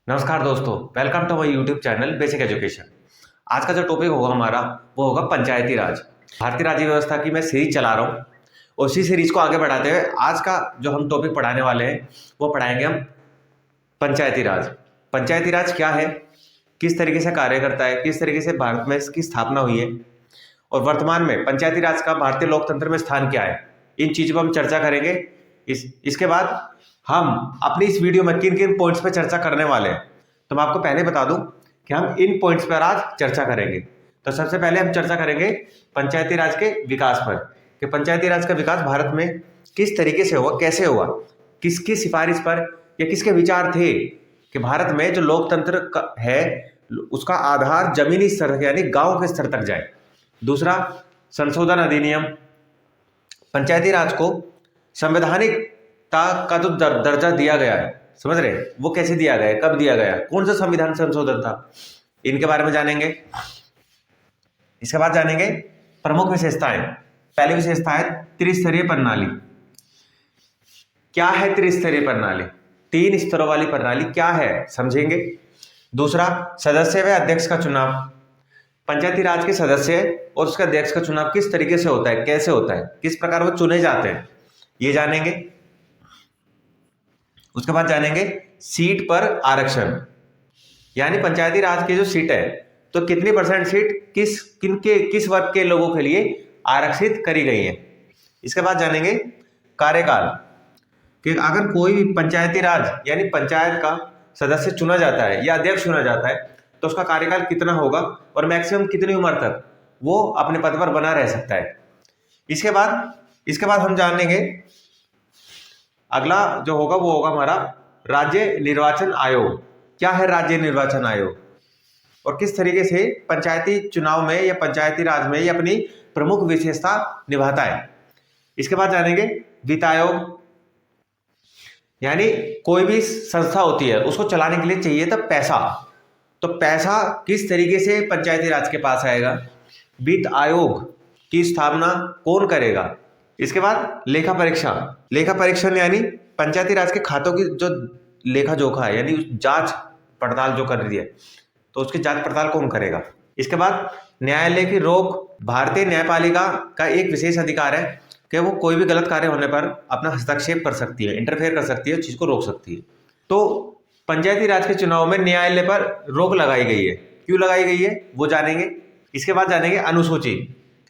नमस्कार दोस्तों, welcome to my YouTube channel basic education. आज का जो टॉपिक होगा हमारा वो होगा पंचायती राज। भारतीय राज्य व्यवस्था की मैं सीरीज चला रहा हूँ। उसी सीरीज को आगे बढ़ाते हुए आज का जो हम टॉपिक पढ़ाने वाले हैं वो पढ़ाएंगे हम पंचायती राज। पंचायती राज क्या है, किस तरीके से कार्य करता है, किस तरीके से भारत में इसकी स्थापना हुई है और वर्तमान में पंचायती राज का भारतीय लोकतंत्र में स्थान क्या है, इन चीज़ों पर हम चर्चा करेंगे। इसके बाद हम अपनी इस वीडियो में किन किन पॉइंट्स पर चर्चा करने वाले हैं, तो मैं आपको पहले बता दूं कि हम इन पॉइंट्स पर आज चर्चा करेंगे। तो सबसे पहले हम चर्चा करेंगे पंचायती राज के विकास पर, कि पंचायती राज का विकास भारत में किस तरीके से हुआ, कैसे हुआ, किसकी सिफारिश पर या किसके विचार थे कि भारत में जो लोकतंत्र है उसका आधार जमीनी स्तर यानी गांव के स्तर तक जाए। दूसरा, संशोधन अधिनियम, पंचायती राज को संवैधानिकता का जो दर्जा दिया गया है, समझ रहे हैं, वो कैसे दिया गया है, कब दिया गया, कौन सा संविधान संशोधन था, इनके बारे में जानेंगे। इसके बाद जानेंगे प्रमुख विशेषताएं। पहली विशेषता है त्रिस्तरीय प्रणाली। क्या है त्रिस्तरीय प्रणाली? 3 स्तरों वाली प्रणाली क्या है, समझेंगे। दूसरा, सदस्य व अध्यक्ष का चुनाव। पंचायती राज के सदस्य और उसके अध्यक्ष का चुनाव किस तरीके से होता है, कैसे होता है, किस प्रकार वो चुने जाते हैं, ये जानेंगे। उसके बाद जानेंगे सीट पर आरक्षण, यानी पंचायती राज की जो सीट है तो कितनी % सीट किस वर्ग के लोगों के लिए आरक्षित करी गई है। इसके बाद जानेंगे कार्यकाल, कि अगर कोई भी पंचायती राज यानी पंचायत का सदस्य चुना जाता है या अध्यक्ष चुना जाता है तो उसका कार्यकाल कितना होगा और मैक्सिमम कितनी उम्र तक वो अपने पद पर बना रह सकता है। इसके बाद हम जानेंगे अगला जो होगा वो होगा हमारा राज्य निर्वाचन आयोग। क्या है राज्य निर्वाचन आयोग और किस तरीके से पंचायती चुनाव में या पंचायती राज में ये अपनी प्रमुख विशेषता निभाता है। इसके बाद जानेंगे वित्त आयोग, यानी कोई भी संस्था होती है उसको चलाने के लिए चाहिए था पैसा, तो पैसा किस तरीके से पंचायती राज के पास आएगा, वित्त आयोग की स्थापना कौन करेगा। इसके बाद लेखा परीक्षण, यानी पंचायती राज के खातों की जो लेखा जोखा है, यानी जांच पड़ताल जो कर रही है तो उसकी जांच पड़ताल कौन करेगा। इसके बाद न्यायालय की रोक। भारतीय न्यायपालिका का एक विशेष अधिकार है कि वो कोई भी गलत कार्य होने पर अपना हस्तक्षेप कर सकती है, इंटरफेयर कर सकती है, चीज को रोक सकती है। तो पंचायती राज के चुनाव में न्यायालय पर रोक लगाई गई है, क्यों लगाई गई है वो जानेंगे। इसके बाद जानेंगे अनुसूची,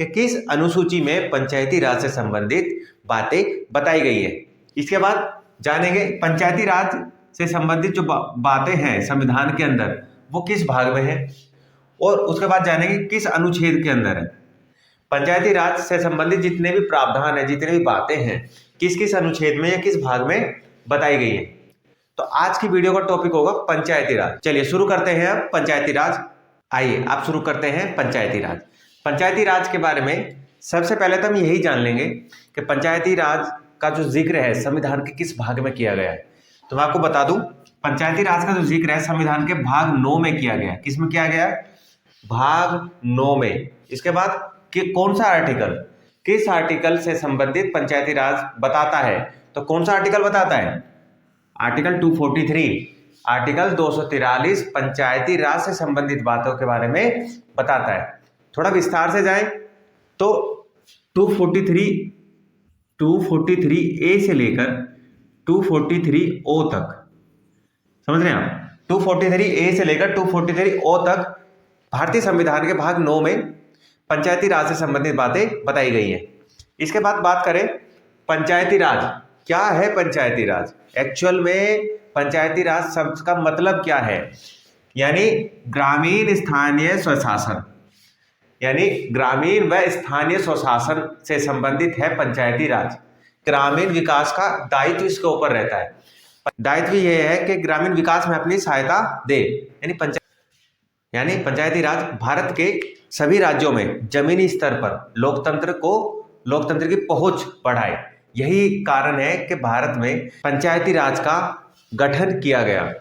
कि किस अनुसूची में पंचायती राज से संबंधित बातें बताई गई है। इसके बाद जानेंगे पंचायती राज से संबंधित जो बातें हैं संविधान के अंदर वो किस भाग में है, और उसके बाद जानेंगे किस अनुच्छेद के अंदर है। पंचायती राज से संबंधित जितने भी प्रावधान है, जितने भी बातें हैं, किस किस अनुच्छेद में या किस भाग में बताई गई है। तो आज की वीडियो का टॉपिक होगा पंचायती राज। चलिए शुरू करते हैं अब पंचायती राज। आइए आप शुरू करते हैं पंचायती राज। पंचायती राज के बारे में सबसे पहले तो हम यही जान लेंगे कि पंचायती राज का जो जिक्र है संविधान के किस भाग में किया गया है। तो मैं आपको बता दूं, पंचायती राज का जो जिक्र है संविधान के भाग 9 में किया गया है। किस में किया गया है? भाग 9 में। इसके बाद कि कौन सा आर्टिकल, किस आर्टिकल से संबंधित पंचायती राज बताता है, तो कौन सा आर्टिकल बताता है? आर्टिकल 243, आर्टिकल 243 पंचायती राज से संबंधित बातों के बारे में बताता है। थोड़ा विस्तार से जाएं तो 243 ए से लेकर 243 ओ तक, समझ रहे हैं आप, 243 ए से लेकर 243 ओ तक भारतीय संविधान के भाग 9 में पंचायती राज से संबंधित बातें बताई गई है। इसके बाद बात करें पंचायती राज। क्या है पंचायती राज? एक्चुअल में पंचायती राज शब्द का मतलब क्या है? यानी ग्रामीण स्थानीय स्वशासन, यानी ग्रामीण व स्थानीय स्वशासन से संबंधित है पंचायती राज। ग्रामीण विकास का दायित्व इसके ऊपर रहता है। दायित्व यह है कि ग्रामीण विकास में अपनी सहायता दे, यानी पंचायती राज भारत के सभी राज्यों में जमीनी स्तर पर लोकतंत्र की पहुंच बढ़ाए। यही कारण है कि भारत में पंचायती राज का गठन किया गया।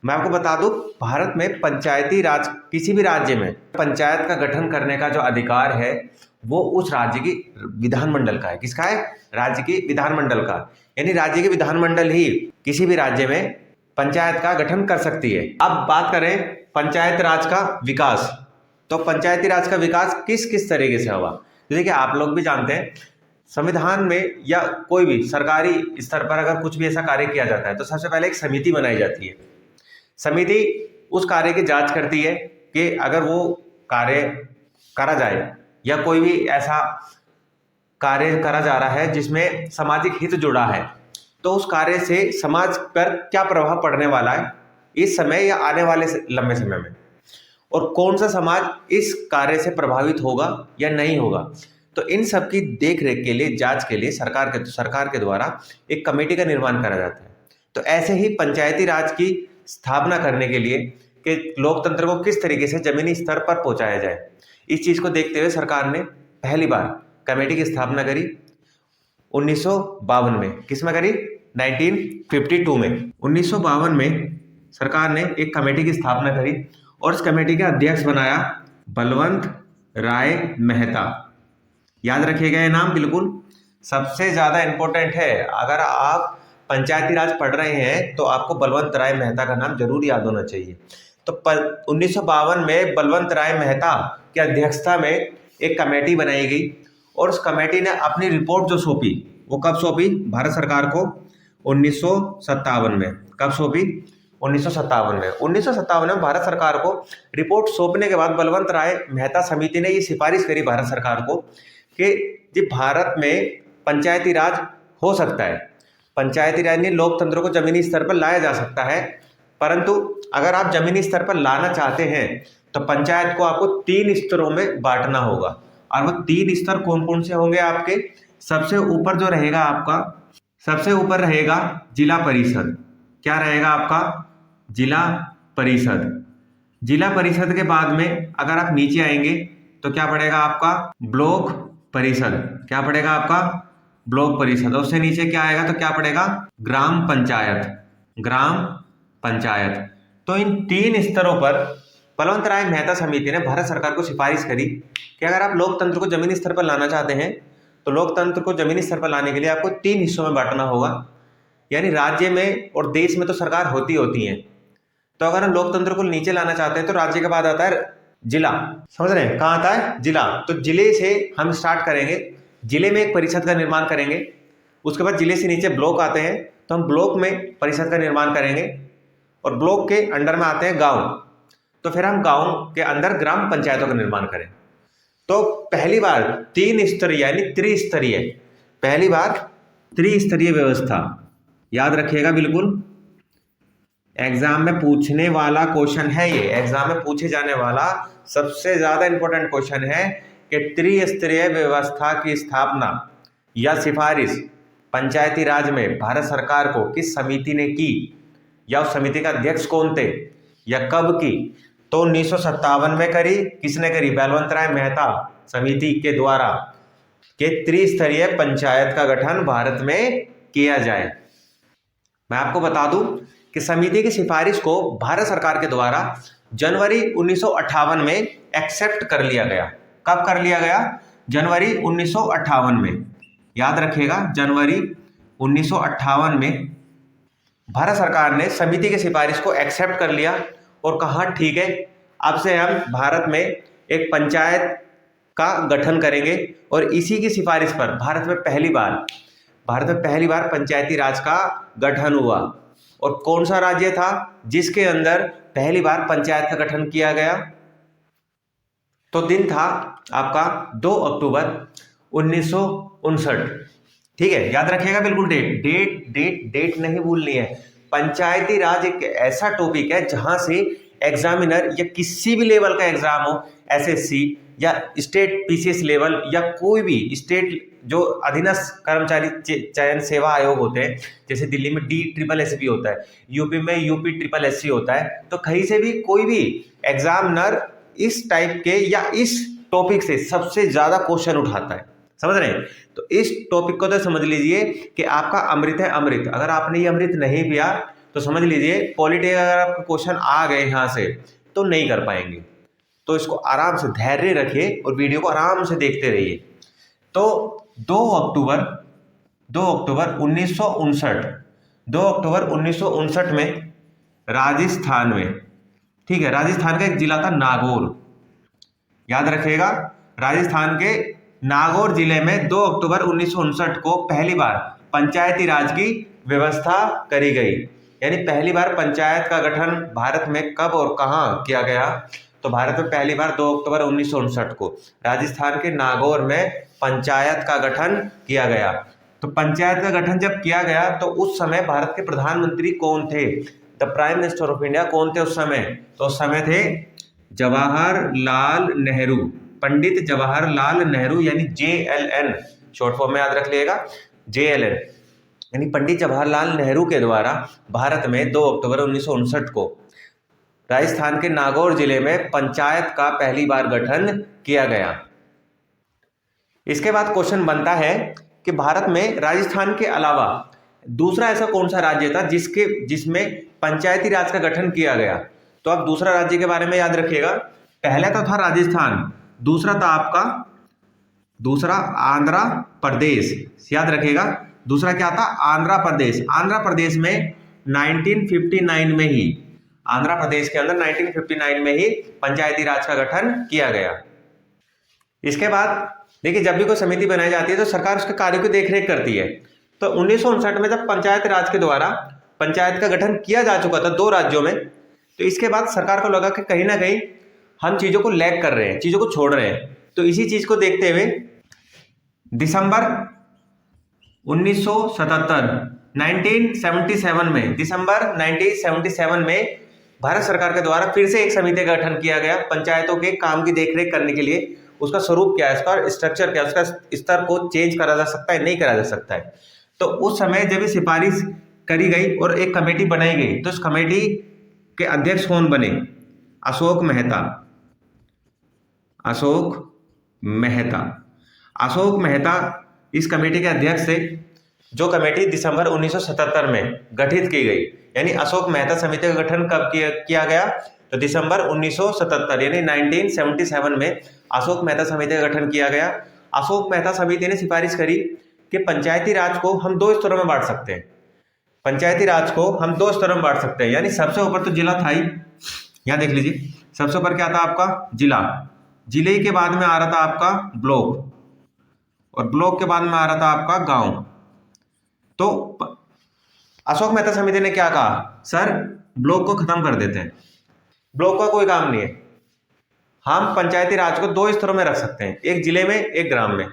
मैं आपको बता दूं, भारत में पंचायती राज किसी भी राज्य में पंचायत का गठन करने का जो अधिकार है वो उस राज्य की विधानमंडल का है। किसका है? राज्य की विधानमंडल का। यानी राज्य की विधानमंडल ही किसी भी राज्य में पंचायत का गठन कर सकती है। अब बात करें पंचायत राज का विकास, तो पंचायती राज का विकास किस किस तरीके से हुआ। तो देखिए, आप लोग भी जानते हैं संविधान में या कोई भी सरकारी स्तर पर अगर कुछ भी ऐसा कार्य किया जाता है तो सबसे पहले एक समिति बनाई जाती है। समिति उस कार्य की जांच करती है कि अगर वो कार्य करा जाए या कोई भी ऐसा कार्य करा जा रहा है जिसमें सामाजिक हित जुड़ा है, तो उस कार्य से समाज पर क्या प्रभाव पड़ने वाला है इस समय या आने वाले लंबे समय में, और कौन सा समाज इस कार्य से प्रभावित होगा या नहीं होगा। तो इन सब की देख रेख के लिए, जांच के लिए सरकार के द्वारा एक कमेटी का निर्माण करा जाता है। तो ऐसे ही पंचायती राज की स्थापना करने के लिए कि लोकतंत्र को किस तरीके से जमीनी स्तर पर पहुंचाया जाए, इस चीज को देखते हुए सरकार ने पहली बार कमेटी की स्थापना करी 1952 में। किस में करी? 1952 में। 1952 में सरकार ने एक कमेटी की स्थापना करी और इस कमेटी का अध्यक्ष बनाया बलवंत राय मेहता। याद रखिएगा ये नाम, बिल्कुल सबसे ज्यादा इंपॉर्टेंट है। अगर आप पंचायती राज पढ़ रहे हैं तो आपको बलवंत राय मेहता का नाम जरूर याद होना चाहिए। तो 1952 में बलवंत राय मेहता की अध्यक्षता में एक कमेटी बनाई गई और उस कमेटी ने अपनी रिपोर्ट जो सौंपी, वो कब सौंपी? भारत सरकार को 1957 में। कब सौंपी? 1957 में। 1957 में भारत सरकार को रिपोर्ट सौंपने के बाद बलवंत राय मेहता समिति ने ये सिफारिश करी भारत सरकार को कि जी भारत में पंचायती राज हो सकता है, पंचायती राज ने लोकतंत्र को जमीनी स्तर पर लाया जा सकता है, परंतु अगर आप जमीनी स्तर पर लाना चाहते हैं तो पंचायत को आपको 3 स्तरों में बांटना होगा। और वो 3 स्तर कौन कौन से होंगे आपके? सबसे ऊपर जो रहेगा आपका, सबसे ऊपर रहेगा जिला परिषद। क्या रहेगा आपका? जिला परिषद। जिला परिषद के बाद में अगर आप नीचे आएंगे तो क्या पड़ेगा आपका? ब्लॉक परिषद। क्या पड़ेगा आपका? ब्लॉक परिषद। उससे नीचे क्या आएगा तो क्या पड़ेगा? ग्राम पंचायत। ग्राम पंचायत। तो इन 3 स्तरों पर बलवंत राय मेहता समिति ने भारत सरकार को सिफारिश करी कि अगर आप लोकतंत्र को जमीनी स्तर पर लाना चाहते हैं तो लोकतंत्र को जमीनी स्तर पर लाने के लिए आपको 3 हिस्सों में बांटना होगा। यानी राज्य में और देश में तो सरकार होती है, तो अगर हम लोकतंत्र को नीचे लाना चाहते हैं तो राज्य के बाद आता है जिला। समझ रहे हैं? कहाँ आता है? जिला। तो जिले से हम स्टार्ट करेंगे, जिले में एक परिषद का निर्माण करेंगे, उसके बाद जिले से नीचे ब्लॉक आते हैं तो हम ब्लॉक में परिषद का निर्माण करेंगे, और ब्लॉक के अंडर में आते हैं गांव, तो फिर हम गांव के अंदर ग्राम पंचायतों का निर्माण करें। तो पहली बार 3 स्तरीय यानी त्रिस्तरीय, पहली बार त्रिस्तरीय व्यवस्था। याद रखिएगा, बिल्कुल एग्जाम में पूछने वाला क्वेश्चन है ये, एग्जाम में पूछे जाने वाला सबसे ज्यादा इंपॉर्टेंट क्वेश्चन है कि त्रिस्तरीय व्यवस्था की स्थापना या सिफारिश पंचायती राज में भारत सरकार को किस समिति ने की, या उस समिति का अध्यक्ष कौन थे, या कब की? तो 1957 में करी। किसने करी? बलवंत राय मेहता समिति के द्वारा कि त्रिस्तरीय पंचायत का गठन भारत में किया जाए। मैं आपको बता दूं कि समिति की सिफारिश को भारत सरकार के द्वारा जनवरी 1958 में एक्सेप्ट कर लिया गया। कब कर लिया गया? जनवरी 1958 में। याद रखिएगा, जनवरी 1958 में भारत सरकार ने समिति की सिफारिश को एक्सेप्ट कर लिया और कहा ठीक है, अब से हम भारत में एक पंचायत का गठन करेंगे। और इसी की सिफारिश पर भारत में पहली बार पंचायती राज का गठन हुआ। और कौन सा राज्य था जिसके अंदर पहली बार पंचायत का गठन किया गया? तो दिन था आपका 2 अक्टूबर 1959। ठीक है, याद रखिएगा बिल्कुल, डेट नहीं भूलनी है। पंचायती राज एक ऐसा टॉपिक है जहां से एग्जामिनर या किसी भी लेवल का एग्जाम हो, एसएससी या स्टेट पीसीएस लेवल या कोई भी स्टेट जो अधीनस्थ कर्मचारी चयन सेवा आयोग होते हैं, जैसे दिल्ली में DSSB होता है, यूपी में UPSSC होता है, तो कहीं से भी कोई भी एग्जामिनर इस टाइप के या इस टॉपिक से सबसे ज्यादा क्वेश्चन उठाता है। समझ रहे हैं? तो इस टॉपिक को तो समझ लीजिए कि आपका अमृत है, अमृत। अगर आपने ये अमृत नहीं पिया तो समझ लीजिए पॉलिटी अगर आपके क्वेश्चन आ गए यहाँ से तो नहीं कर पाएंगे। तो इसको आराम से धैर्य रखिए और वीडियो को आराम से देखते रहिए। तो 2 अक्टूबर 1959 में राजस्थान में, ठीक है, राजस्थान का एक जिला था नागौर, याद रखिएगा, राजस्थान के नागौर जिले में 2 अक्टूबर 1959 को पहली बार पंचायती राज की व्यवस्था करी गई। यानी पहली बार पंचायत का गठन भारत में कब और कहां किया गया? तो भारत में पहली बार 2 अक्टूबर 1959 को राजस्थान के नागौर में पंचायत का गठन किया गया। तो पंचायत का गठन जब किया गया तो उस समय भारत के प्रधानमंत्री कौन थे? The prime minister of India कौन थे उस समय? तो उस समय थे जवाहरलाल नेहरू, पंडित जवाहरलाल नेहरू, यानी JLN, शॉर्ट फॉर्म में याद रख लीजिएगा, JLN, यानी पंडित जवाहरलाल नेहरू के द्वारा भारत में 2 अक्टूबर 1959 को राजस्थान के नागौर जिले में पंचायत का पहली बार गठन किया गया। इसके बाद क्वेश्चन बनता है कि भारत में राजस्थान के अलावा दूसरा ऐसा कौन सा राज्य था जिसमें पंचायती राज का गठन किया गया? तो आप दूसरा राज्य के बारे में याद रखिएगा। पहला तो था राजस्थान, दूसरा था आपका आंध्र प्रदेश, याद रखिएगा, दूसरा क्या था? आंध्र प्रदेश। आंध्र प्रदेश में 1959 में ही, आंध्र प्रदेश के अंदर 1959 में ही पंचायती राज का गठन किया गया। इसके बाद देखिए, जब भी कोई समिति बनाई जाती है तो सरकार उसके कार्यों की देखरेख करती है। तो 1959 में जब पंचायत राज के द्वारा पंचायत का गठन किया जा चुका था 2 राज्यों में, तो इसके बाद सरकार को लगा कि कहीं ना कहीं हम चीजों को लैग कर रहे हैं, चीजों को छोड़ रहे हैं। तो इसी चीज को देखते हुए दिसंबर 1977 में भारत सरकार के द्वारा फिर से एक समिति का गठन किया गया पंचायतों के काम की देखरेख करने के लिए। उसका स्वरूप क्या है, इसका स्ट्रक्चर क्या है, उसका स्तर को चेंज करा जा सकता है, नहीं करा जा सकता है। तो उस समय जब ये सिफारिश करी गई और एक कमेटी बनाई गई, तो इस कमेटी के अध्यक्ष कौन बने? अशोक मेहता इस कमेटी के अध्यक्ष थे, जो कमेटी दिसंबर 1977 में गठित की गई। यानी अशोक मेहता समिति का गठन कब किया गया? तो दिसंबर 1977 यानी 1977 में अशोक मेहता समिति का गठन किया गया। अशोक मेहता समिति ने सिफारिश करी कि पंचायती राज को हम 2 स्तरों में बांट सकते हैं। पंचायती राज को हम 2 स्तरों में बांट सकते हैं। यानी सबसे ऊपर तो जिला था ही, यहाँ देख लीजिए, सबसे ऊपर क्या था आपका? जिला। जिले के बाद में आ रहा था आपका ब्लॉक, और ब्लॉक के बाद में आ रहा था आपका गांव। तो अशोक मेहता समिति ने क्या कहा? सर, ब्लॉक को खत्म कर देते हैं, ब्लॉक का कोई काम नहीं है, हम पंचायती राज को 2 स्तरों में रख सकते हैं, एक जिले में, एक ग्राम में।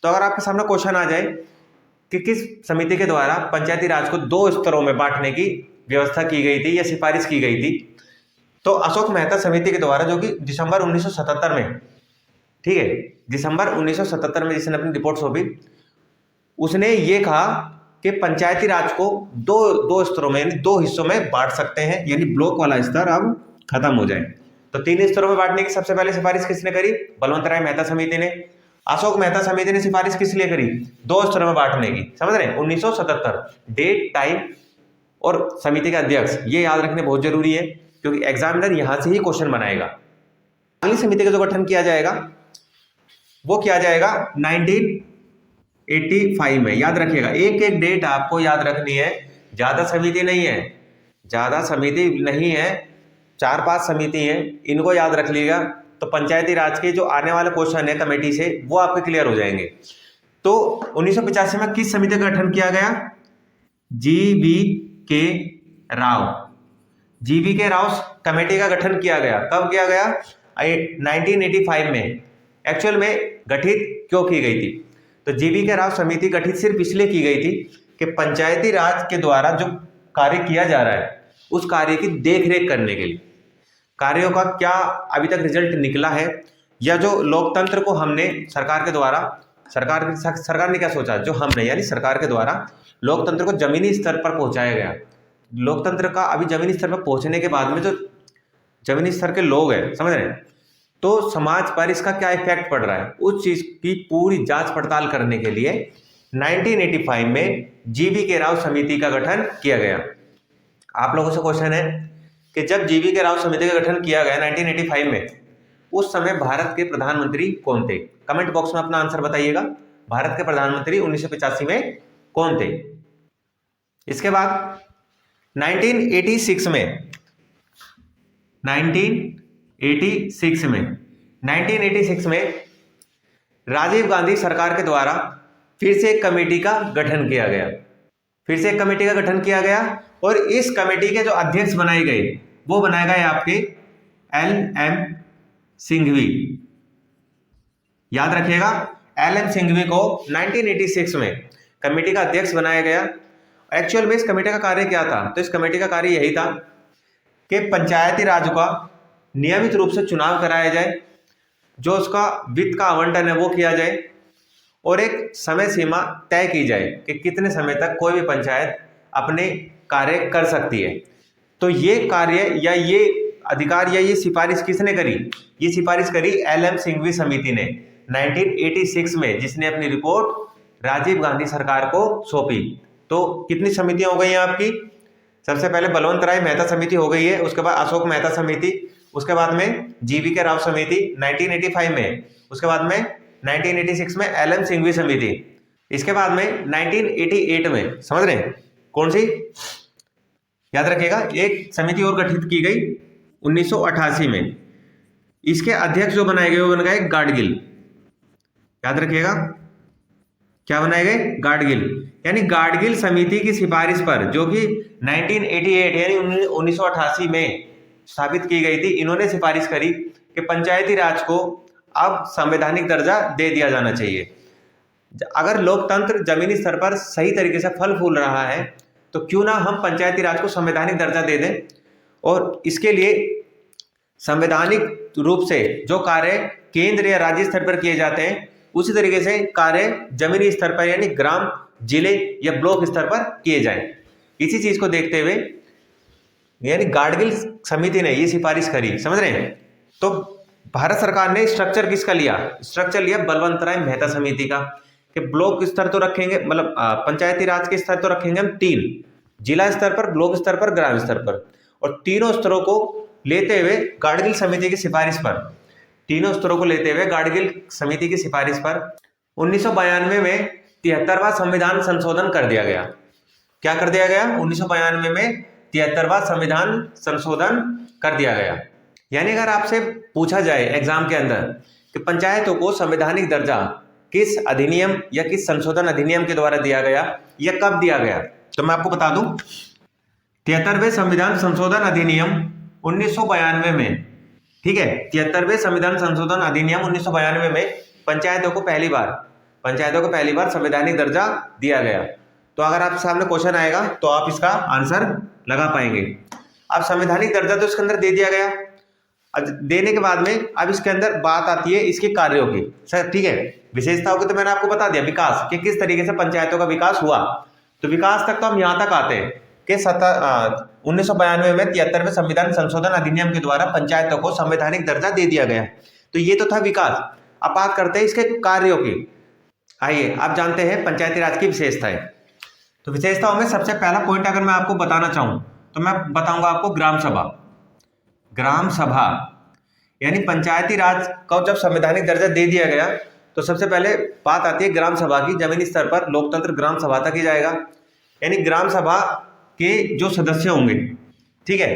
तो अगर आपके सामने क्वेश्चन आ जाए कि किस समिति के द्वारा पंचायती राज को 2 स्तरों में बांटने की व्यवस्था की गई थी या सिफारिश की गई थी, तो अशोक मेहता समिति के द्वारा, जो कि दिसंबर 1977 में, ठीक है, दिसंबर 1977 में जिसने अपनी रिपोर्ट सौंपी, उसने ये कहा कि पंचायती राज को दो स्तरों में, यानी 2 हिस्सों में बांट सकते हैं, यानी ब्लॉक वाला स्तर अब खत्म हो जाए। तो 3 स्तरों में बांटने की सबसे पहले सिफारिश किसने करी? बलवंत राय मेहता समिति ने। अशोक मेहता समिति ने सिफारिश किस लिए करी? 2 स्तरों में बांटने की। समझ रहे हैं? 1977, डेट, टाइम और समिति का अध्यक्ष, ये याद रखने बहुत जरूरी है, क्योंकि एग्जामिनर यहां से ही क्वेश्चन बनाएगा। अगली समिति का जो गठन किया जाएगा वो किया जाएगा 1985 में। याद रखिएगा, एक एक डेट आपको याद रखनी है, ज्यादा समिति नहीं है, 4-5 समिति है, इनको याद रख लीजिएगा। तो पंचायती राज के जो आने वाले क्वेश्चन है कमेटी से, वो आपके क्लियर हो जाएंगे। तो 1985 में किस समिति का गठन किया गया? GV.K. राव कमेटी का गठन किया गया। कब किया गया? 1985 में। एक्चुअल में गठित क्यों की गई थी? तो GV.K. राव समिति गठित सिर्फ इसलिए की गई थी कि पंचायती राज के द्वारा जो कार्य किया जा रहा है उस कार्य की देखरेख करने के लिए, कार्यों का क्या अभी तक रिजल्ट निकला है, या जो लोकतंत्र को हमने सरकार के द्वारा, सरकार ने क्या सोचा, जो हमने यानी सरकार के द्वारा लोकतंत्र को जमीनी स्तर पर पहुंचाया गया। लोकतंत्र का अभी जमीनी स्तर पर पहुंचने के बाद में जो जमीनी स्तर के लोग हैं, समझ रहे हैं, तो समाज पर इसका क्या इफेक्ट पड़ रहा है, उस चीज की पूरी जांच पड़ताल करने के लिए 1985 में GV.K. राव समिति का गठन किया गया। आप लोगों से क्वेश्चन है कि जब GV.K. राव समिति का गठन किया गया 1985 में, उस समय भारत के प्रधानमंत्री कौन थे? कमेंट बॉक्स में अपना आंसर बताइएगा। भारत के प्रधानमंत्री 1985 में कौन थे? इसके बाद 1986 में 1986 में 1986 में राजीव गांधी सरकार के द्वारा फिर से एक कमेटी का गठन किया गया। फिर से एक कमेटी का गठन किया गया और इस कमेटी के जो अध्यक्ष बनाए गए वो बनाए गए आपके LM सिंघवी। याद रखिएगा, LM सिंघवी को 1986 में कमेटी का अध्यक्ष बनाया गया। एक्चुअल में इस कमेटी का कार्य क्या था? तो इस कमेटी का कार्य यही था कि पंचायती राज का नियमित रूप से चुनाव कराया जाए, जो उसका वित्त का आवंटन है वो किया जाए और एक समय सीमा तय की जाए कि कितने समय तक कोई भी पंचायत अपने कार्य कर सकती है। तो ये कार्य या ये अधिकार या ये सिफारिश किसने करी? ये सिफारिश करी LM सिंघवी समिति ने 1986 में, जिसने अपनी रिपोर्ट राजीव गांधी सरकार को सौंपी। तो कितनी समितियां हो गई हैं आपकी? सबसे पहले बलवंत राय मेहता समिति हो गई है, उसके बाद अशोक मेहता समिति, उसके बाद में GV राव समिति 1985 में, उसके बाद में 1986 में LM सिंघवी समिति, इसके बाद में 1988 में, समझ रहे हैं कौन सी? याद रखिएगा, एक समिति और गठित की गई 1988 में। इसके अध्यक्ष जो बनाए गए वो बन गए गाडगिल। याद रखिएगा, क्या बनाए गए? गाडगिल। यानी गाडगिल समिति की सिफारिश पर, जो कि 1988 यानी 1988 में स्थापित की गई थी, इन्होंने सिफारिश करी कि पंचायती राज को अब संवैधानिक दर्जा दे दिया जाना चाहिए। अगर लोकतंत्र जमीनी स्तर पर सही तरीके से फल फूल रहा है तो क्यों ना हम पंचायती राज को संवैधानिक दर्जा दे दें, और इसके लिए संवैधानिक रूप से जो कार्य केंद्र या राज्य स्तर पर किए जाते हैं उसी तरीके से कार्य जमीनी स्तर पर यानी ग्राम, जिले या ब्लॉक स्तर पर किए जाएं। इसी चीज को देखते हुए यानी गाडगिल समिति ने ये सिफारिश करी, समझ रहे हैं। तो भारत सरकार ने स्ट्रक्चर किसका लिया? स्ट्रक्चर लिया बलवंत राय मेहता समिति का, कि ब्लॉक स्तर तो रखेंगे, मतलब पंचायती राज के स्तर तो रखेंगे हम 3, जिला स्तर पर, ब्लॉक स्तर पर, ग्राम स्तर पर, और तीनों स्तरों को लेते हुए गाडगिल समिति की सिफारिश पर, तीनों स्तरों को लेते हुए गाडगिल समिति की सिफारिश पर 1992 में 73वां संविधान संशोधन कर दिया गया। क्या कर दिया गया? 1992 में 73वां संविधान संशोधन कर दिया गया। यानी अगर आपसे पूछा जाए एग्जाम के अंदर कि पंचायतों को संवैधानिक दर्जा किस अधिनियम या किस संशोधन अधिनियम के द्वारा दिया गया या कब दिया गया, तो मैं आपको बता दूं 73वें संविधान संशोधन अधिनियम 1992 में, ठीक है, 73वें संविधान संशोधन अधिनियम 1992 में पंचायतों को पहली बार संवैधानिक दर्जा दिया गया। तो अगर आपके सामने क्वेश्चन आएगा तो आप इसका आंसर लगा पाएंगे। अब संवैधानिक दर्जा तो इसके अंदर दे दिया गया, देने के बाद में अब इसके अंदर बात आती है इसके कार्यों की, सर ठीक है, विशेषताओं की तो मैंने आपको बता दिया, विकास कि किस तरीके से पंचायतों का विकास हुआ। तो विकास तक तो हम यहाँ तक आते हैं कि 1992 में 73वें संविधान संशोधन अधिनियम के द्वारा पंचायतों को संवैधानिक दर्जा दे दिया गया। तो ये तो था विकास। अब बात करते हैं इसके कार्यों की। आइए आप जानते हैं पंचायती राज की विशेषताएं। तो विशेषताओं में सबसे पहला पॉइंट अगर मैं आपको बताना चाहूँ तो मैं बताऊंगा आपको ग्राम सभा। ग्राम सभा यानी पंचायती राज को जब संवैधानिक दर्जा दे दिया गया तो सबसे पहले बात आती है ग्राम सभा की। जमीनी स्तर पर लोकतंत्र ग्राम सभा तक ही जाएगा, यानी ग्राम सभा के जो सदस्य होंगे, ठीक है,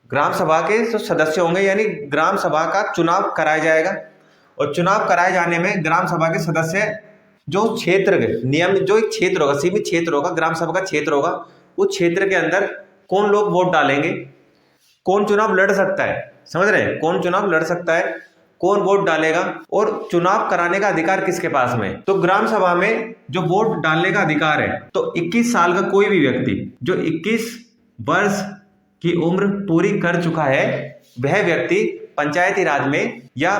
ग्राम सभा के जो सदस्य होंगे यानी ग्राम सभा का चुनाव कराया जाएगा। और चुनाव कराए जाने में ग्राम सभा के सदस्य जो क्षेत्र नियम, जो एक क्षेत्र होगा, सीमित क्षेत्र होगा, ग्राम सभा का क्षेत्र होगा, उस क्षेत्र के अंदर कौन लोग वोट डालेंगे, कौन चुनाव लड़ सकता है, समझ रहे हैं, कौन चुनाव लड़ सकता है, कौन वोट डालेगा और चुनाव कराने का अधिकार किसके पास में। तो ग्राम सभा में जो वोट डालने का अधिकार है, तो 21 साल का कोई भी व्यक्ति जो 21 वर्ष की उम्र पूरी कर चुका है वह व्यक्ति पंचायती राज में या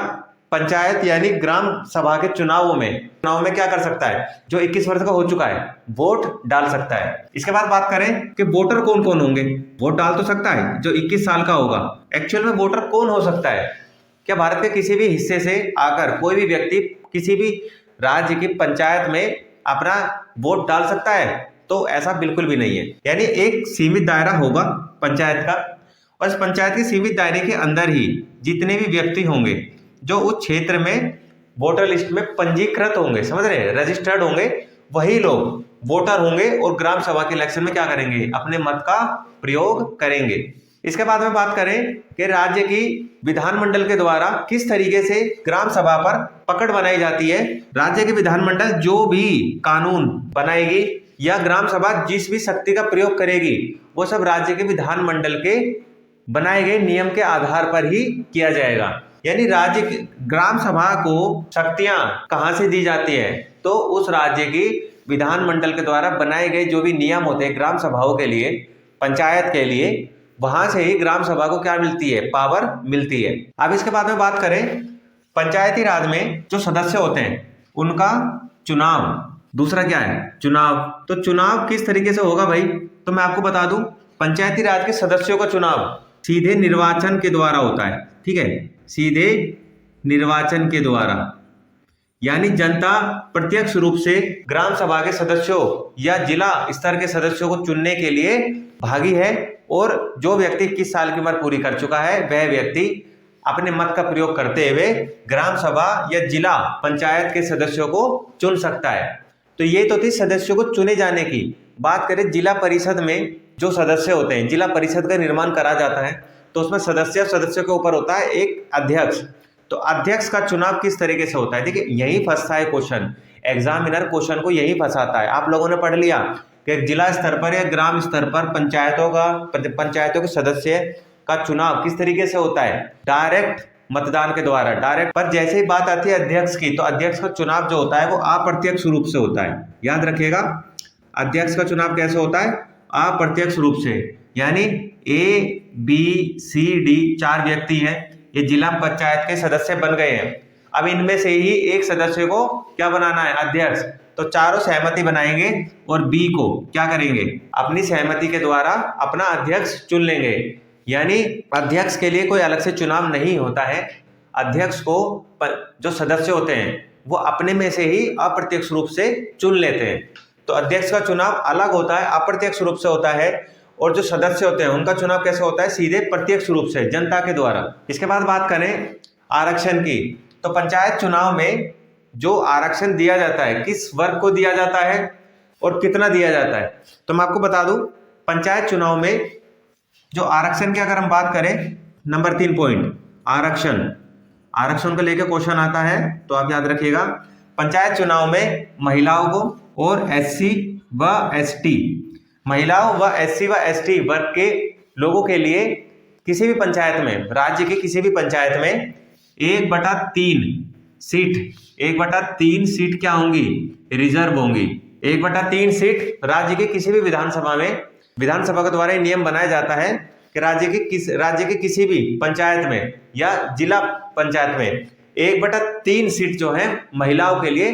पंचायत यानी ग्राम सभा के चुनावों में क्या कर सकता है, जो 21 वर्ष का हो चुका है वोट डाल सकता है। इसके बाद बात करें कि वोटर कौन कौन होंगे। वोट डाल तो सकता है जो 21 साल का होगा। एक्चुअल में वोटर कौन हो सकता है? क्या भारत के किसी भी हिस्से से आकर कोई भी व्यक्ति किसी भी राज्य की पंचायत में अपना वोट डाल सकता है? तो ऐसा बिल्कुल भी नहीं है। यानी एक सीमित दायरा होगा पंचायत का, और इस पंचायत के सीमित दायरे के अंदर ही जितने भी व्यक्ति होंगे जो उस क्षेत्र में वोटर लिस्ट में पंजीकृत होंगे, समझ रहे हैं, रजिस्टर्ड होंगे, वही लोग वोटर होंगे और ग्राम सभा के इलेक्शन में क्या करेंगे, अपने मत का प्रयोग करेंगे। इसके बाद में बात करें कि राज्य की विधानमंडल के द्वारा किस तरीके से ग्राम सभा पर पकड़ बनाई जाती है। राज्य की विधानमंडल जो भी कानून बनाएगी या ग्राम सभा जिस भी शक्ति का प्रयोग करेगी वो सब राज्य के विधानमंडल के बनाए गए नियम के आधार पर ही किया जाएगा। यानी राज्य की ग्राम सभा को शक्तियां कहां से दी जाती है, तो उस राज्य की विधानमंडल के द्वारा बनाए गए जो भी नियम होते हैं ग्राम सभाओं के लिए, पंचायत के लिए, वहां से ही ग्राम सभा को क्या मिलती है, पावर मिलती है। अब इसके बाद में बात करें पंचायती राज में जो सदस्य होते हैं उनका चुनाव। दूसरा क्या है, चुनाव। तो चुनाव किस तरीके से होगा भाई, तो मैं आपको बता दूं, पंचायती राज के सदस्यों का चुनाव सीधे निर्वाचन के द्वारा होता है। ठीक है, सीधे निर्वाचन के द्वारा, यानी जनता प्रत्यक्ष रूप से ग्राम सभा के सदस्यों या जिला स्तर के सदस्यों को चुनने के लिए भागी है, और जो व्यक्ति 21 साल की उम्र पूरी कर चुका है वह व्यक्ति अपने मत का प्रयोग करते हुए ग्राम सभा या जिला पंचायत के सदस्यों को चुन सकता है। तो ये तो थी सदस्यों को चुने जाने की। बात करें जिला परिषद में जो सदस्य होते हैं, जिला परिषद का निर्माण करा जाता है तो उसमें सदस्यों के ऊपर होता है एक अध्यक्ष। तो अध्यक्ष का चुनाव किस तरीके से होता है, देखिए यही फंसता है क्वेश्चन, एग्जामिनर क्वेश्चन को यही फंसाता है। आप लोगों ने पढ़ लिया कि जिला स्तर पर या ग्राम स्तर पर पंचायतों के सदस्य का चुनाव किस तरीके से होता है, डायरेक्ट मतदान के द्वारा, डायरेक्ट। पर जैसे ही बात आती है अध्यक्ष की, तो अध्यक्ष का चुनाव जो होता है वो अप्रत्यक्ष रूप से होता है। याद रखिएगा, अध्यक्ष का चुनाव कैसे होता है, अप्रत्यक्ष रूप से। यानी ABCD 4 व्यक्ति हैं, ये जिला पंचायत के सदस्य बन गए हैं। अब इनमें से ही एक सदस्य को क्या बनाना है, अध्यक्ष। तो चारों सहमति बनाएंगे और B को क्या करेंगे, अपनी सहमति के द्वारा अपना अध्यक्ष चुन लेंगे। यानी अध्यक्ष के लिए कोई अलग से चुनाव नहीं होता है। अध्यक्ष को जो सदस्य होते हैं वो अपने में से ही अप्रत्यक्ष रूप से चुन लेते हैं। तो अध्यक्ष का चुनाव अलग होता है, अप्रत्यक्ष रूप से होता है, और जो सदस्य होते हैं उनका चुनाव कैसे होता है, सीधे प्रत्यक्ष रूप से जनता के द्वारा। इसके बाद बात करें आरक्षण की, तो पंचायत चुनाव में जो आरक्षण दिया जाता है किस वर्ग को दिया जाता है और कितना दिया जाता है, तो मैं आपको बता दूं, पंचायत चुनाव में जो आरक्षण की अगर हम बात करें, नंबर 3 पॉइंट आरक्षण को लेकर क्वेश्चन आता है, तो आप याद रखिएगा। पंचायत चुनाव में महिलाओं को और SC व ST, महिलाओं व SC व ST वर्ग के लोगों के लिए किसी भी पंचायत में, राज्य के किसी भी पंचायत में 1/3 सीट क्या होंगी, रिजर्व होंगी। 1/3 सीट राज्य के किसी भी विधानसभा में, विधानसभा के द्वारा नियम बनाया जाता है कि राज्य के किसी भी पंचायत में या जिला पंचायत में 1/3 सीट जो है महिलाओं के लिए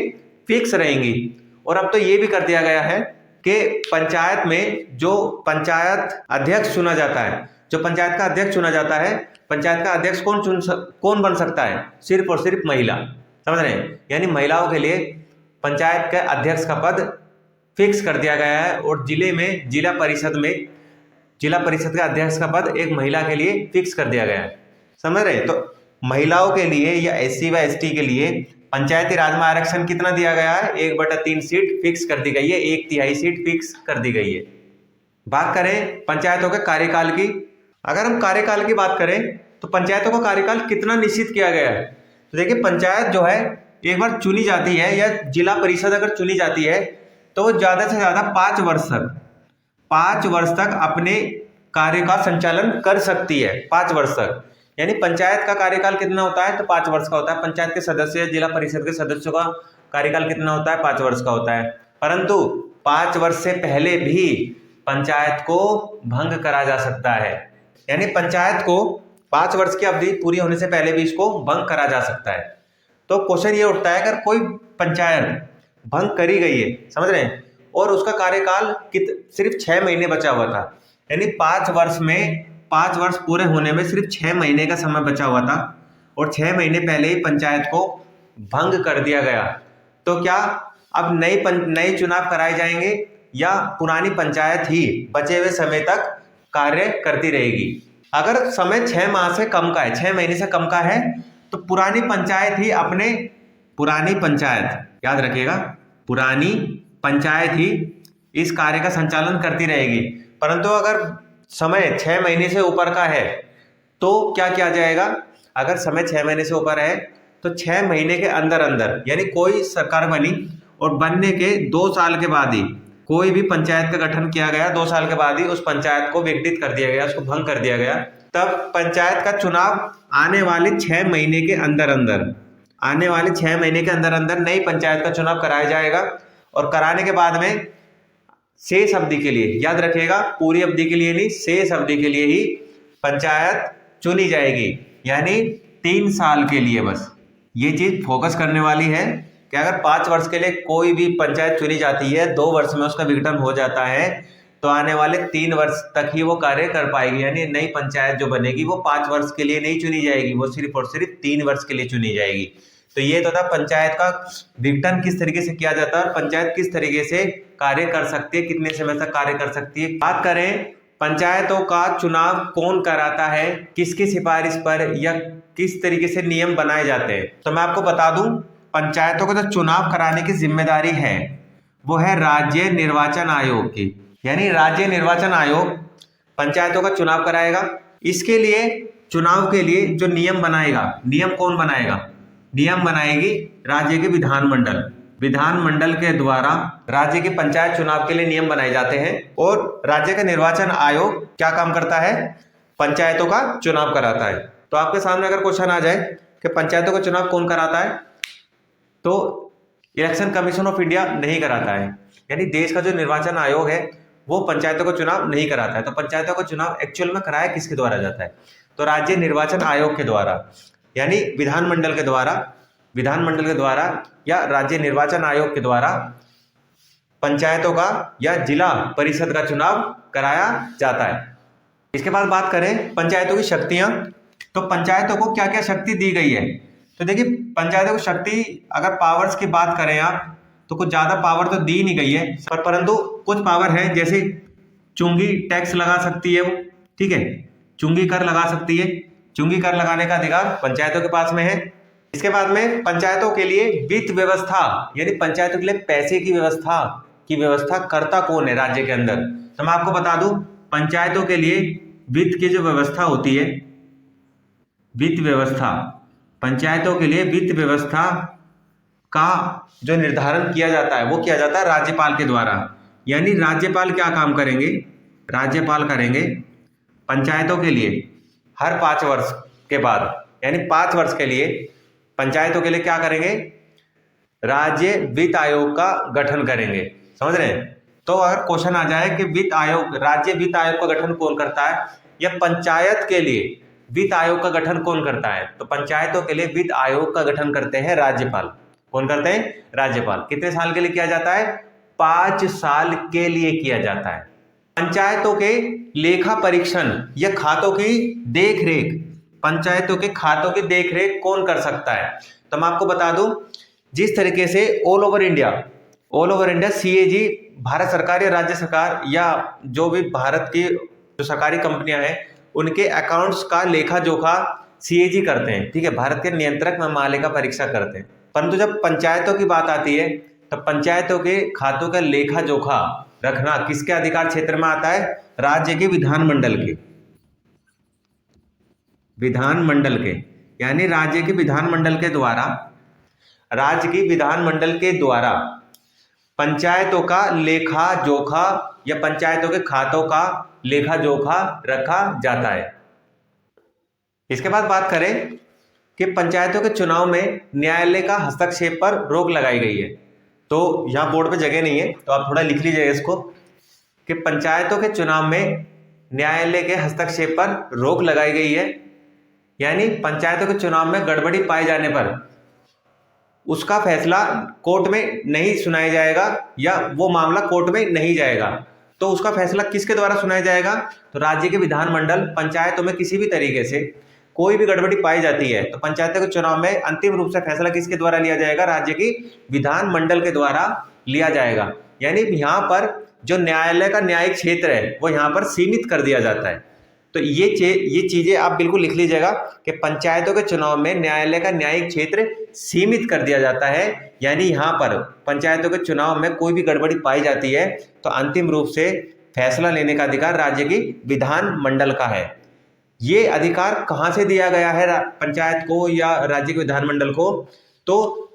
फिक्स रहेंगी। और अब तो ये भी कर दिया गया है कि पंचायत में जो पंचायत अध्यक्ष चुना जाता है, जो पंचायत का अध्यक्ष चुना जाता है, पंचायत का अध्यक्ष कौन बन सकता है, सिर्फ और सिर्फ महिला। समझ रहे हैं, यानी महिलाओं के लिए पंचायत के अध्यक्ष का पद फिक्स कर दिया गया है, और जिला परिषद का अध्यक्ष का पद एक महिला के लिए फिक्स कर दिया गया है। समझ रहे हैं, तो महिलाओं के लिए या SC व ST के लिए पंचायती राज में आरक्षण कितना दिया गया है, 1/3 सीट फिक्स कर दी गई है, 1/3 सीट फिक्स कर दी गई है। बात करें पंचायतों के कार्यकाल की, अगर हम कार्यकाल की बात करें तो पंचायतों का कार्यकाल कितना निश्चित किया गया है, तो देखिए पंचायत जो है एक बार चुनी जाती है या जिला परिषद अगर चुनी जाती है तो वो ज़्यादा से ज़्यादा 5 वर्ष तक अपने कार्य का संचालन कर सकती है। 5 वर्ष तक, यानी पंचायत का कार्यकाल कितना होता है, तो 5 वर्ष का होता है। पंचायत के सदस्य, जिला परिषद के सदस्यों का कार्यकाल कितना होता है, 5 वर्ष का होता है। परंतु 5 वर्ष से पहले भी पंचायत को भंग करा जा सकता है, यानी पंचायत को 5 वर्ष की अवधि पूरी होने से पहले भी इसको भंग करा जा सकता है। तो क्वेश्चन ये उठता है, अगर कोई पंचायत भंग करी गई है, समझ रहे हैं, और उसका कार्यकाल सिर्फ 6 महीने बचा हुआ था, यानी 5 वर्ष पूरे होने में सिर्फ 6 महीने का समय बचा हुआ था, और 6 महीने पहले ही पंचायत को भंग कर दिया गया, तो क्या अब नए चुनाव कराए जाएंगे या पुरानी पंचायत ही बचे हुए समय तक कार्य करती रहेगी? अगर समय 6 माह से कम का है, 6 महीने से कम का है, तो पुरानी पंचायत, याद रखिएगा, पुरानी पंचायत ही इस कार्य का संचालन करती रहेगी। परंतु अगर समय 6 महीने से ऊपर का है तो क्या किया जाएगा? अगर समय 6 महीने से ऊपर है तो 6 महीने के अंदर अंदर, यानी कोई सरकार बनी और बनने के 2 साल के बाद ही कोई भी पंचायत का गठन किया गया, 2 साल के बाद ही उस पंचायत को विघटित कर दिया गया, उसको भंग कर दिया गया, तब पंचायत का चुनाव आने वाले 6 महीने के अंदर अंदर, आने वाले 6 महीने के अंदर अंदर नई पंचायत का चुनाव कराया जाएगा। और कराने के बाद में शेष अवधि के लिए, याद रखिएगा पूरी अवधि के लिए नहीं, शेष अवधि के लिए ही पंचायत चुनी जाएगी, यानी 3 साल के लिए। बस ये चीज फोकस करने वाली है कि अगर 5 वर्ष के लिए कोई भी पंचायत चुनी जाती है, 2 वर्ष में उसका विघटन हो जाता है, तो आने वाले 3 वर्ष तक ही वो कार्य कर पाएगी। यानी नई पंचायत जो बनेगी वो 5 वर्ष के लिए नहीं चुनी जाएगी, वो सिर्फ और सिर्फ 3 वर्ष के लिए चुनी जाएगी। तो ये तो था पंचायत का विघटन किस तरीके से किया जाता है और पंचायत किस तरीके से कार्य कर सकती है, कितने समय तक कार्य कर सकती है। बात करें पंचायतों का चुनाव कौन कराता है, किसकी सिफारिश पर या किस तरीके से नियम बनाए जाते हैं, तो मैं आपको बता दूं पंचायतों को जो चुनाव कराने की जिम्मेदारी है वो है राज्य निर्वाचन आयोग की। यानी राज्य निर्वाचन आयोग पंचायतों का चुनाव कराएगा। इसके लिए चुनाव के लिए जो नियम बनाएगा, नियम कौन बनाएगा? नियम बनाएगी राज्य के विधानमंडल। विधानमंडल के द्वारा राज्य के पंचायत चुनाव के लिए नियम बनाए जाते हैं। और राज्य का निर्वाचन आयोग क्या काम करता है? पंचायतों का चुनाव कराता है। तो आपके सामने अगर क्वेश्चन आ जाए कि पंचायतों का चुनाव कौन कराता है, तो इलेक्शन कमीशन ऑफ इंडिया नहीं कराता है। यानी देश का जो निर्वाचन आयोग है वो पंचायतों का चुनाव नहीं कराता है। तो पंचायतों का चुनाव एक्चुअल में कराया किसके द्वारा जाता है? तो राज्य निर्वाचन आयोग के द्वारा, यानी विधानमंडल के द्वारा या राज्य निर्वाचन आयोग के द्वारा पंचायतों का या जिला परिषद का चुनाव कराया जाता है। इसके बाद बात करें पंचायतों की शक्तियां, तो पंचायतों को क्या क्या शक्ति दी गई है? तो देखिए पंचायतों को शक्ति, अगर पावर्स की बात करें आप, तो कुछ ज्यादा पावर तो दी नहीं गई है, परंतु कुछ पावर है, जैसे चुंगी टैक्स लगा सकती है वो, ठीक है, चुंगी कर लगा सकती है। चुंगी कर लगाने का अधिकार पंचायतों के पास में है। इसके बाद में पंचायतों के लिए वित्त व्यवस्था, यानी पंचायतों के लिए पैसे की व्यवस्था करता कौन है राज्य के अंदर? तो मैं आपको बता दूं पंचायतों के लिए वित्त की जो व्यवस्था होती है, वित्त व्यवस्था, पंचायतों के लिए वित्त व्यवस्था का जो निर्धारण किया जाता है वो किया जाता है राज्यपाल के द्वारा। यानी राज्यपाल क्या काम करेंगे? राज्यपाल करेंगे पंचायतों के लिए हर 5 वर्ष के बाद, यानी 5 वर्ष के लिए पंचायतों के लिए क्या करेंगे? राज्य वित्त आयोग का गठन करेंगे। समझ रहे हैं? तो अगर क्वेश्चन आ जाए कि वित्त आयोग, राज्य वित्त आयोग का गठन कौन करता है या पंचायत के लिए वित्त आयोग का गठन कौन करता है, तो पंचायतों के लिए वित्त आयोग का गठन करते हैं राज्यपाल। कौन करते हैं? राज्यपाल। कितने साल के लिए किया जाता है? 5 साल के लिए किया जाता है। पंचायतों के लेखा परीक्षण या खातों की देखरेख, पंचायतों के खातों की देखरेख कौन कर सकता है? तो मैं आपको बता दूं जिस तरीके से all over India CAG, Bharat सरकार या राज्य सरकार या जो भी भारत की जो सरकारी कंपनियां हैं उनके अकाउंट्स का लेखा जोखा CAG करते हैं, ठीक है, भारत के नियंत्रक महालेखा परीक्षा करते हैं। परंतु जब पंचायतों की बात आती है तो पंचायतों के खातों का लेखा जोखा रखना किसके अधिकार क्षेत्र में आता है? राज्य के विधानमंडल के, यानी राज्य के विधानमंडल के द्वारा पंचायतों का लेखा जोखा या पंचायतों के खातों का लेखा जोखा रखा जाता है। इसके बाद बात करें कि पंचायतों के चुनाव में न्यायालय का हस्तक्षेप पर रोक लगाई गई है। तो यहाँ बोर्ड पे जगह नहीं है तो आप थोड़ा लिख लीजिएगा इसको कि पंचायतों के चुनाव में न्यायालय के हस्तक्षेप पर रोक लगाई गई है। यानी पंचायतों के चुनाव में गड़बड़ी पाए जाने पर उसका फैसला कोर्ट में नहीं सुनाया जाएगा या वो मामला कोर्ट में नहीं जाएगा। तो उसका फैसला किसके द्वारा सुनाया जाएगा? तो राज्य के विधानमंडल। पंचायतों में किसी भी तरीके से कोई भी गड़बड़ी पाई जाती है तो पंचायतों के चुनाव में अंतिम रूप से फैसला किसके द्वारा लिया जाएगा? राज्य की विधानमंडल के द्वारा लिया जाएगा। यानी यहाँ पर जो न्यायालय का न्यायिक क्षेत्र है वो यहाँ पर सीमित कर दिया जाता है। तो ये चीजें आप बिल्कुल लिख लीजिएगा कि पंचायतों के चुनाव में न्यायालय का न्यायिक क्षेत्र सीमित कर दिया जाता है। यानी यहाँ पर पंचायतों के चुनाव में कोई भी गड़बड़ी पाई जाती है तो अंतिम रूप से फैसला लेने का अधिकार राज्य की विधानमंडल का है। ये अधिकार कहाँ से दिया गया है पंचायत को या राज्य के विधानमंडल को? तो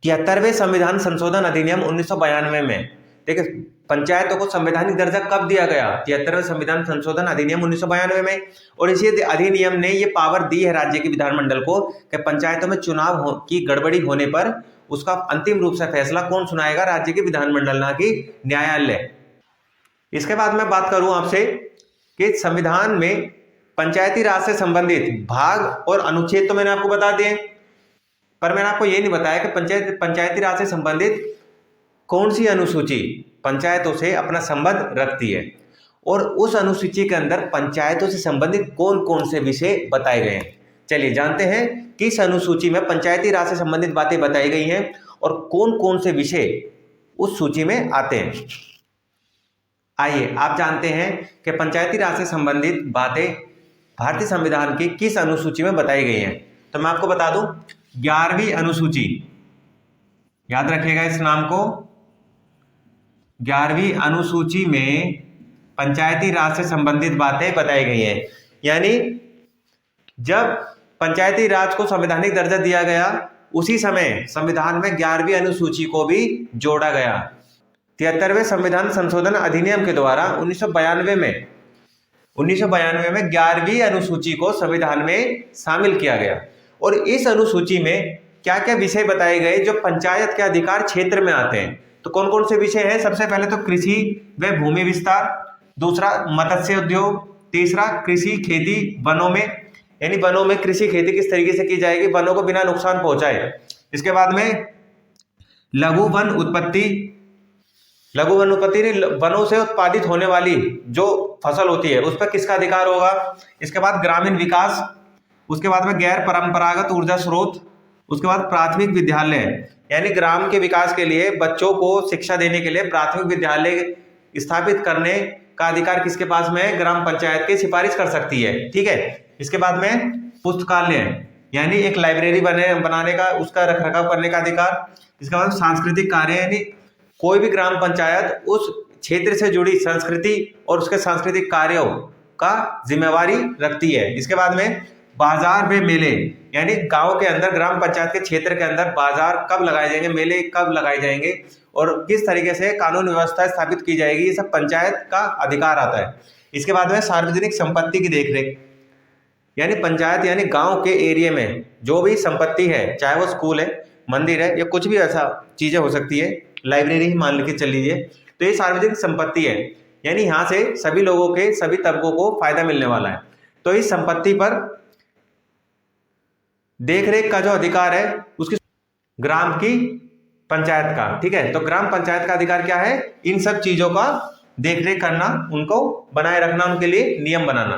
73वें संविधान संशोधन अधिनियम 1992 में, देखिए पंचायतों को संवैधानिक दर्जा कब दिया गया? 73वें संविधान संशोधन अधिनियम 1992 में। और इसी अधिनियम ने ये पावर दी है राज्य के विधानमंडल को कि पंचायतों में चुनाव की गड़बड़ी होने पर उसका अंतिम रूप से फैसला कौन सुनाएगा? राज्य के विधानमंडल, ना कि न्यायालय। इसके बाद मैं बात करूं आपसे कि संविधान में पंचायती राज से संबंधित भाग और अनुच्छेद तो मैंने आपको बता दिए, पर मैंने आपको ये नहीं बताया कि पंचायती राज से संबंधित कौन सी अनुसूची पंचायतों से अपना संबंध रखती है और उस अनुसूची के अंदर पंचायतों से संबंधित कौन कौन से विषय बताए गए हैं। चलिए जानते हैं किस अनुसूची में पंचायती राज से संबंधित बातें बताई गई हैं और कौन कौन से विषय उस सूची में आते हैं। आइए आप जानते हैं कि पंचायती राज से संबंधित बातें भारतीय संविधान की किस अनुसूची में बताई गई हैं। तो मैं आपको बता दूं, 11वीं अनुसूची, याद रखिएगा इस नाम को। 11वीं अनुसूची में पंचायती राज से संबंधित बातें बताई गई हैं। यानी जब पंचायती राज को संवैधानिक दर्जा दिया गया उसी समय संविधान में 11वीं अनुसूची को भी जोड़ा गया। 73वें संविधान संशोधन अधिनियम के द्वारा 1992 में 11वीं अनुसूची को संविधान में शामिल किया गया। और इस अनुसूची में क्या क्या विषय बताए गए जो पंचायत के अधिकार क्षेत्र में आते हैं। तो कौन कौन से विषय हैं? सबसे पहले तो कृषि व भूमि विस्तार, दूसरा मत्स्य उद्योग, तीसरा कृषि खेती वनों में, यानी वनों में कृषि खेती किस तरीके से की जाएगी, वनों को बिना नुकसान पहुंचाए। इसके बाद में लघु वन उत्पत्ति ने वनों से उत्पादित होने वाली जो फसल होती है उस पर किसका अधिकार होगा। इसके बाद ग्रामीण विकास, उसके बाद में गैर परंपरागत ऊर्जा स्रोत, उसके बाद प्राथमिक विद्यालय, यानी ग्राम के विकास के लिए बच्चों को शिक्षा देने के लिए प्राथमिक विद्यालय स्थापित करने का अधिकार किसके पास में है? ग्राम पंचायत की सिफारिश कर सकती है। ठीक है। इसके बाद में पुस्तकालय, यानी एक लाइब्रेरी बनाने का, उसका रखरखाव करने का अधिकार। इसके बाद सांस्कृतिक कार्य, यानी कोई भी ग्राम पंचायत उस क्षेत्र से जुड़ी संस्कृति और उसके सांस्कृतिक कार्यों का जिम्मेवारी रखती है। इसके बाद में बाजार व मेले, यानी गांव के अंदर ग्राम पंचायत के क्षेत्र के अंदर बाजार कब लगाए जाएंगे, मेले कब लगाए जाएंगे और किस तरीके से कानून व्यवस्था स्थापित की जाएगी, ये सब पंचायत का अधिकार आता है। इसके बाद में सार्वजनिक संपत्ति की देखरेख, यानी पंचायत यानी गांव के एरिया में जो भी संपत्ति है, चाहे वो स्कूल है, मंदिर है या कुछ भी ऐसा चीजें हो सकती है, लाइब्रेरी ही मान के चल लीजिए, तो ये सार्वजनिक संपत्ति है, यानी यहाँ से सभी लोगों के, सभी तबकों को फायदा मिलने वाला है। तो इस संपत्ति पर देखरेख का जो अधिकार है उसकी ग्राम की पंचायत का। ठीक है। तो ग्राम पंचायत का अधिकार क्या है? इन सब चीजों का देखरेख करना, उनको बनाए रखना, उनके लिए नियम बनाना।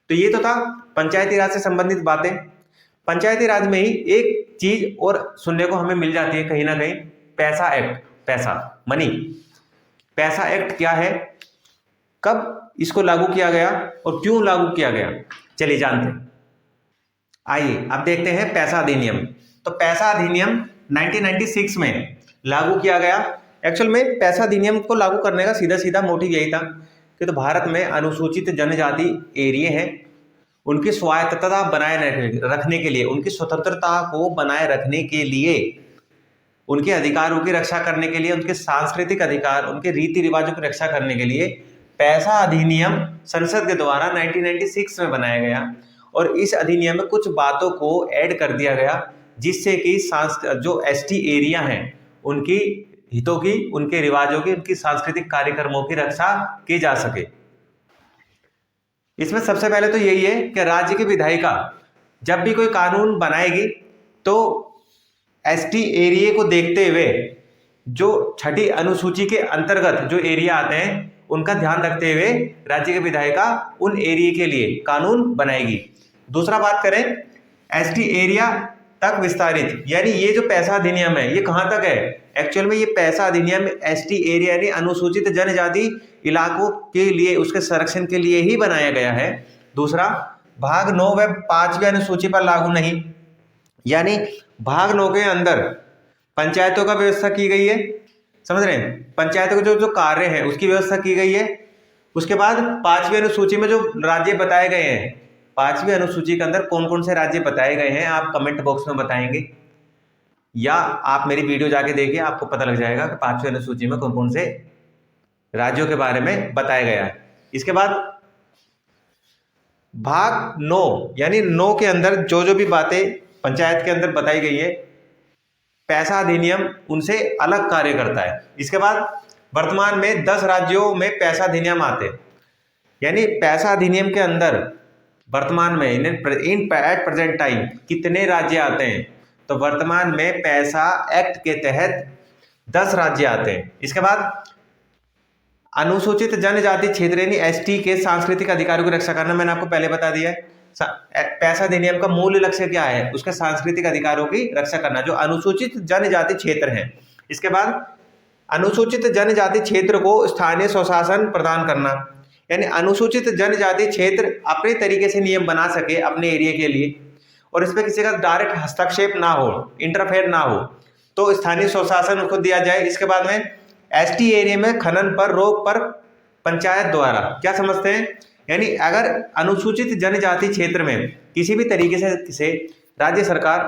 तो ये तो था पंचायती राज से संबंधित बातें। पंचायती राज में ही एक चीज और सुनने को हमें मिल जाती है कहीं ना कहीं, पैसा एक्ट, पैसा मनी। पैसा एक्ट क्या है, कब इसको लागू किया गया और क्यों लागू किया गया, चलिए जानते हैं। आइए अब देखते हैं पैसा अधिनियम। तो पैसा अधिनियम 1996 में लागू किया गया। एक्चुअल में पैसा अधिनियम को लागू करने का सीधा सीधा मोटिव यही था कि तो भारत में अनुसूचित जनजाति एरिया हैं, उनकी स्वायत्तता बनाए रखने के लिए, उनकी स्वतंत्रता को बनाए रखने के लिए, उनके अधिकारों की रक्षा करने के लिए, उनके सांस्कृतिक अधिकार, उनके रीति रिवाजों की रक्षा करने के लिए पैसा अधिनियम संसद के द्वारा 1996 में बनाया गया। और इस अधिनियम में कुछ बातों को ऐड कर दिया गया जिससे कि जो एसटी एरिया हैं उनकी हितों की, उनके रिवाजों की, उनकी सांस्कृतिक कार्यक्रमों की रक्षा की जा सके। इसमें सबसे पहले तो यही है कि राज्य की विधायिका जब भी कोई कानून बनाएगी तो एसटी एरिया को देखते हुए जो छठी अनुसूची के अंतर्गत जो एरिया आते हैं उनका ध्यान रखते हुए राज्य की विधायिका उन एरिया के लिए कानून बनाएगी। दूसरा बात करें, एसटी एरिया तक विस्तारित। यानी ये जो पैसा अधिनियम है ये कहाँ तक है? एक्चुअल में ये पैसा अधिनियम एसटी एरिया यानी अनुसूचित जनजाति इलाकों के लिए, उसके संरक्षण के लिए ही बनाया गया है। दूसरा, भाग 9 व 5वीं अनुसूची पर लागू नहीं। यानी भाग 9 के अंदर पंचायतों का व्यवस्था की गई है, समझ रहे हैं, पंचायतों के जो कार्य हैं उसकी व्यवस्था की गई है। उसके बाद 5वीं अनुसूची में जो राज्य बताए गए हैं, 5वीं अनुसूची के अंदर कौन कौन से राज्य बताए गए हैं आप कमेंट बॉक्स में बताएंगे, या आप मेरी वीडियो जाके देखिए, आपको पता लग जाएगा कि 5वीं अनुसूची में कौन कौन से राज्यों के बारे में बताया गया है। इसके बाद भाग 9 यानी 9 के अंदर जो जो भी बातें पंचायत के अंदर बताई गई है, पैसा अधिनियम उनसे अलग कार्य करता है। इसके बाद वर्तमान में 10 राज्यों में पैसा अधिनियम आते हैं। यानी पैसा अधिनियम के अंदर वर्तमान में इन एट प्रेजेंट टाइम कितने राज्य आते हैं? तो वर्तमान में पैसा एक्ट के तहत 10 राज्य आते हैं। इसके बाद अनुसूचित जनजाति क्षेत्र यानी एसटी के सांस्कृतिक अधिकारों की रक्षा करना, मैंने आपको पहले बता दिया है। पैसा अधिनियम का मूल लक्ष्य क्या है? उसके सांस्कृतिक अधिकारों की रक्षा करना जो अनुसूचित जनजाति क्षेत्र हैं। इसके बाद अनुसूचित जनजाति क्षेत्र को स्थानीय स्वशासन प्रदान करना, यानी अनुसूचित जनजाति क्षेत्र अपने तरीके से नियम बना सके अपने एरिया के लिए, और इसमें किसी का डायरेक्ट हस्तक्षेप ना हो, इंटरफेयर ना हो, तो स्थानीय स्वशासन उसको दिया जाए। इसके बाद में एसटी एरिया में खनन पर रोक पर पंचायत द्वारा, क्या समझते हैं? यानी अगर अनुसूचित जनजाति क्षेत्र में किसी भी तरीके से राज्य सरकार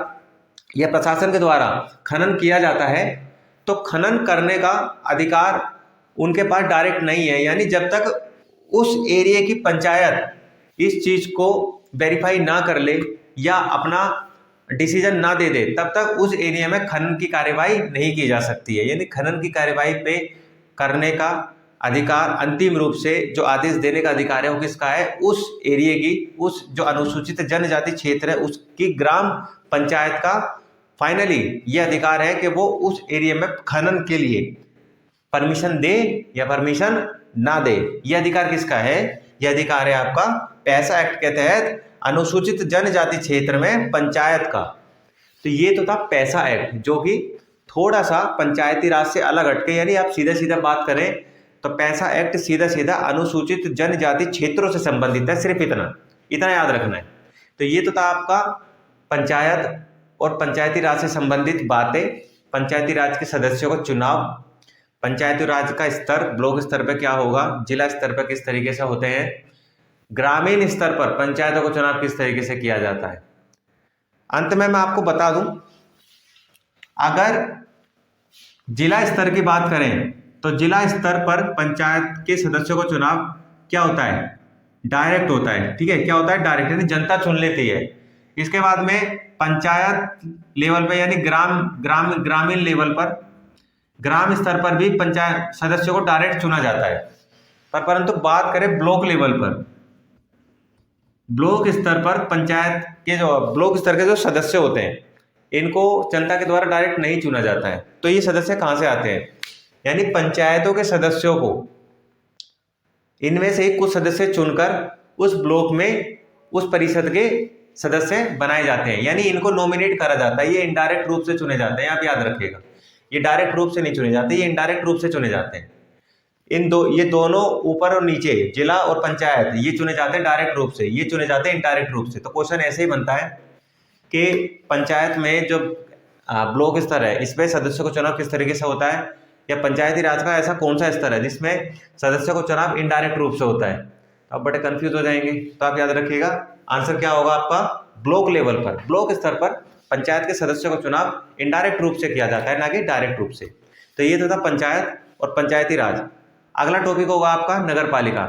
या प्रशासन के द्वारा खनन किया जाता है तो खनन करने का अधिकार उनके पास डायरेक्ट नहीं है। यानी जब तक उस एरिया की पंचायत इस चीज को वेरीफाई ना कर ले या अपना डिसीजन ना दे दे, तब तक उस एरिया में खनन की कार्यवाही नहीं की जा सकती है। यानी खनन की कार्यवाही पे करने का अधिकार, अंतिम रूप से जो आदेश देने का अधिकार है वो किसका है? उस एरिया की, उस जो अनुसूचित जनजाति क्षेत्र है उसकी ग्राम पंचायत का फाइनली ये अधिकार है कि वो उस एरिया में खनन के लिए परमिशन दे या परमिशन ना दे। ये अधिकार किसका है? यह अधिकार है आपका पैसा एक्ट के तहत अनुसूचित जनजाति क्षेत्र में पंचायत का। तो ये तो था पैसा एक्ट, जो कि थोड़ा सा पंचायती राज से अलग हटके, यानी आप सीधा सीधा बात करें तो पैसा एक्ट सीधा सीधा अनुसूचित जनजाति क्षेत्रों से संबंधित है, सिर्फ इतना याद रखना है। तो ये तो था आपका पंचायत और पंचायती राज से संबंधित बातें, पंचायती राज के सदस्यों का चुनाव, पंचायती राज का स्तर ब्लॉक स्तर पर क्या होगा, जिला स्तर पर किस तरीके से होते हैं, ग्रामीण स्तर पर पंचायतों का चुनाव किस तरीके से किया जाता है। अंत में मैं आपको बता दूं, अगर जिला स्तर की बात करें तो जिला स्तर पर पंचायत के सदस्यों का चुनाव क्या होता है? डायरेक्ट होता है। ठीक है, क्या होता है? डायरेक्ट, यानी जनता चुन लेती है। इसके बाद में पंचायत लेवल पे यानी ग्रामीण लेवल पर, ग्राम स्तर पर भी पंचायत सदस्यों को डायरेक्ट चुना जाता है। परंतु बात करें ब्लॉक लेवल पर, ब्लॉक स्तर पर पंचायत के ब्लॉक स्तर के जो सदस्य होते हैं इनको जनता के द्वारा डायरेक्ट नहीं चुना जाता है। तो ये सदस्य कहाँ से आते हैं? यानी पंचायतों के सदस्यों को इनमें से कुछ सदस्य चुनकर उस ब्लॉक में उस परिषद के सदस्य बनाए जाते हैं, यानी इनको नॉमिनेट करा जाता है। ये इनडायरेक्ट रूप से चुने जाते हैं, आप याद रखिएगा, ये डायरेक्ट रूप से नहीं चुने जाते, ये इनडायरेक्ट रूप से चुने जाते हैं। ये दोनों ऊपर और नीचे, जिला और पंचायत, ये चुने जाते हैं डायरेक्ट रूप से, ये चुने जाते हैं इनडायरेक्ट रूप से। तो क्वेश्चन ऐसे ही बनता है कि पंचायत में जो ब्लॉक स्तर है इस पे सदस्यों का चुनाव किस तरीके से होता है, या पंचायती राज का ऐसा कौन सा स्तर है जिसमें सदस्यों का चुनाव इनडायरेक्ट रूप से होता है। आप बड़े कंफ्यूज हो जाएंगे, तो आप याद रखिएगा आंसर क्या होगा आपका, ब्लॉक लेवल पर, ब्लॉक स्तर पर पंचायत के सदस्यों का चुनाव इनडायरेक्ट रूप से किया जाता है, ना कि डायरेक्ट रूप से। तो ये तो था पंचायत और पंचायती राज। अगला टॉपिक होगा आपका नगर पालिका।